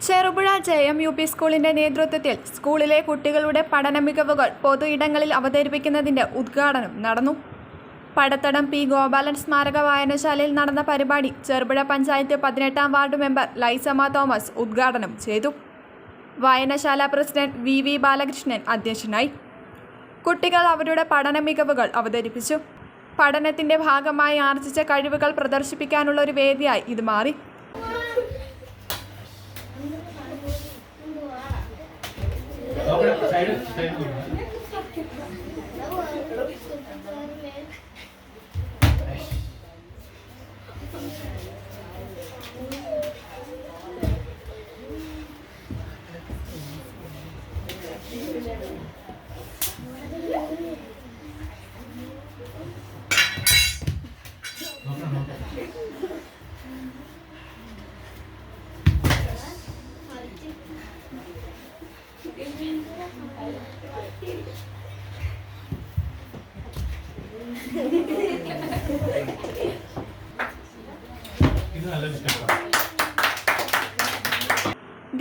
Cherupuzha JM UP സ്കൂളിന്റെ നേതൃത്വത്തിൽ സ്കൂളിലെ കുട്ടികളുടെ പഠന മികവുകൾ പൊതു ഇടങ്ങളിൽ അവതരിപ്പിക്കുന്നതിന്റെ ഉദ്ഘാടനം നടന്നു. പടത്തടം P. ഗോപാലൻ സ്മാരക വായനശാലയിൽ നടന്ന പരിപാടി Cherupuzha panchayat 18-ാം ward member Laisamma Thomas ഉദ്ഘാടനം ചെയ്തു. വായനശാല പ്രസിഡന്റ് VV ബാലകൃഷ്ണൻ അധ്യക്ഷനായി. കുട്ടികൾ അവരുടെ പഠന മികവുകൾ അവതരിപ്പിച്ചു. പഠനത്തിന്റെ ഭാഗമായി ആർജിച്ച കഴിവുകൾ പ്രദർശിപ്പിക്കാനുള്ള ഒരു വേദിയായി ഇത് മാറി.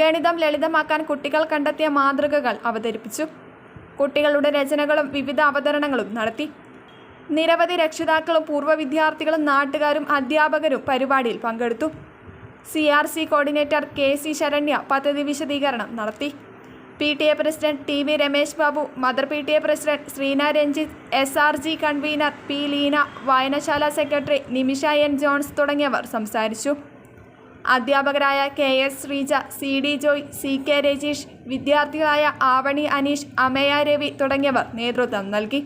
ഗണിതം ലളിതമാക്കാൻ കുട്ടികൾ കണ്ടെത്തിയ മാതൃകകൾ അവതരിപ്പിച്ചു. കുട്ടികളുടെ രചനകളും വിവിധ അവതരണങ്ങളും നടത്തി. നിരവധി രക്ഷിതാക്കളും പൂർവ്വ വിദ്യാർത്ഥികളും നാട്ടുകാരും അധ്യാപകരും പരിപാടിയിൽ പങ്കെടുത്തു. CRC കോർഡിനേറ്റർ KC ശരണ്യ പദ്ധതി വിശദീകരണം നടത്തി. PTA president TV Ramesh Babu, mother PTA president ശ്രീന Ranjith, SRG convener P. Leena, വായനശാല സെക്രട്ടറി നിമിഷ N. ജോൺസ് തുടങ്ങിയവർ സംസാരിച്ചു. അധ്യാപകരായ KS Sreeja, CD Joy, CK Rajeesh, വിദ്യാർത്ഥികളായ Avani Aneesh, Amaya Ravi തുടങ്ങിയവർ നേതൃത്വം നൽകി.